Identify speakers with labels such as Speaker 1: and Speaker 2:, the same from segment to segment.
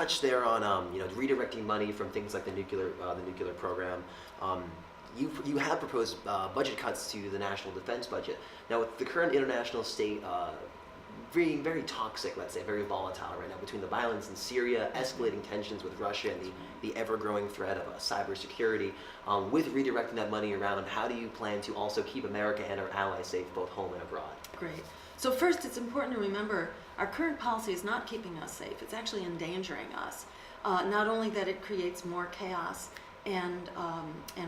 Speaker 1: touched there on redirecting money from things like the nuclear program. You have proposed budget cuts to the national defense budget. Now, with the current international state being very toxic, let's say, very volatile right now, between the violence in Syria, escalating tensions with Russia, and the ever-growing threat of cybersecurity, with redirecting that money around, how do you plan to also keep America and our allies safe both home and abroad?
Speaker 2: Great. So first, it's important to remember our current policy is not keeping us safe. It's actually endangering us. Not only that it creates more chaos and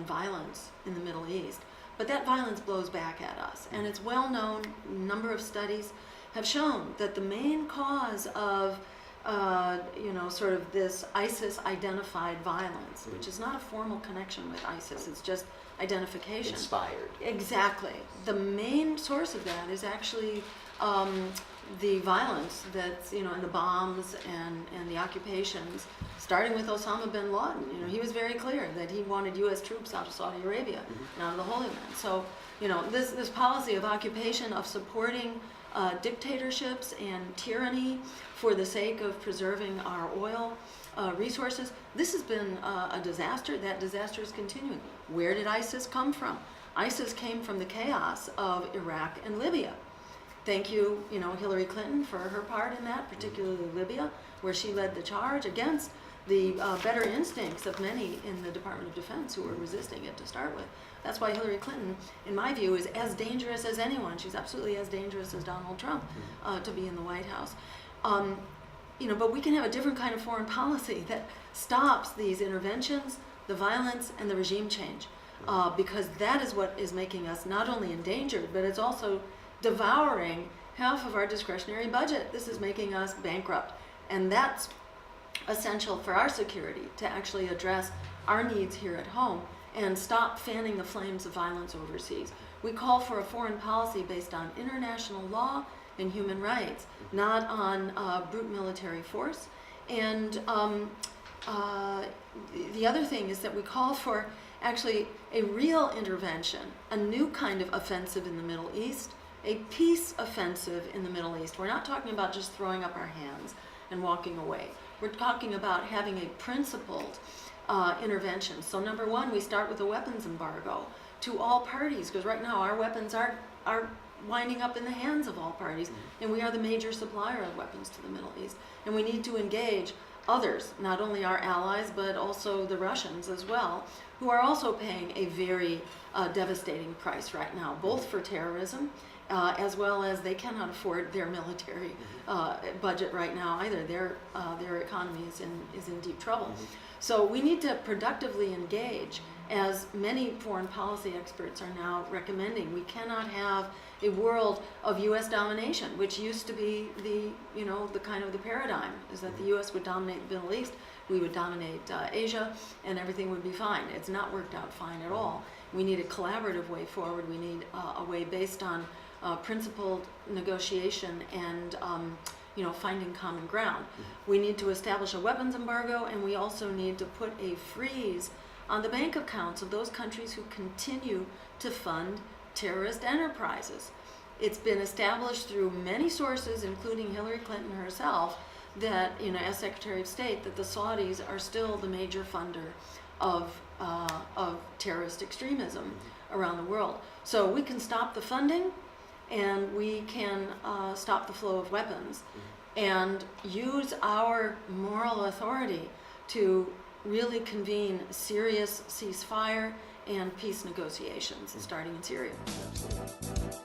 Speaker 2: violence in the Middle East, but that violence blows back at us. And it's well known, a number of studies have shown that the main cause of sort of this ISIS-identified violence, which is not a formal connection with ISIS, it's just identification.
Speaker 1: Inspired.
Speaker 2: Exactly. The main source of that is actually the violence that's, and the bombs and the occupations, starting with Osama bin Laden. He was very clear that he wanted U.S. troops out of Saudi Arabia and out of the Holy Land. So, this policy of occupation, of supporting dictatorships and tyranny for the sake of preserving our oil resources, this has been a disaster. That disaster is continuing. Where did ISIS come from? ISIS came from the chaos of Iraq and Libya. Thank you, Hillary Clinton for her part in that, particularly Libya, where she led the charge against the better instincts of many in the Department of Defense who were resisting it to start with. That's why Hillary Clinton, in my view, is as dangerous as anyone. She's absolutely as dangerous as Donald Trump to be in the White House. But we can have a different kind of foreign policy that stops these interventions, the violence, and the regime change, because that is what is making us not only endangered, but it's also devouring half of our discretionary budget. This is making us bankrupt. And that's essential for our security, to actually address our needs here at home and stop fanning the flames of violence overseas. We call for a foreign policy based on international law and human rights, not on brute military force. And the other thing is that we call for actually a real intervention, a new kind of offensive in the Middle East, a peace offensive in the Middle East. We're not talking about just throwing up our hands and walking away. We're talking about having a principled intervention. So number one, we start with a weapons embargo to all parties, because right now our weapons are winding up in the hands of all parties, and we are the major supplier of weapons to the Middle East. And we need to engage others, not only our allies, but also the Russians as well, who are also paying a very devastating price right now, both for terrorism, as well as they cannot afford their military budget right now either. Their economy is in deep trouble. So we need to productively engage, as many foreign policy experts are now recommending. We cannot have a world of U.S. domination, which used to be the kind of the paradigm, is that the U.S. would dominate the Middle East, we would dominate Asia, and everything would be fine. It's not worked out fine at all. We need a collaborative way forward. We need a way based on principled negotiation and finding common ground. We need to establish a weapons embargo, and we also need to put a freeze on the bank accounts of those countries who continue to fund terrorist enterprises. It's been established through many sources, including Hillary Clinton herself, that, as Secretary of State, that the Saudis are still the major funder of terrorist extremism around the world. So we can stop the funding, and we can stop the flow of weapons, and use our moral authority to really convene serious ceasefire and peace negotiations, starting in Syria.
Speaker 1: Absolutely.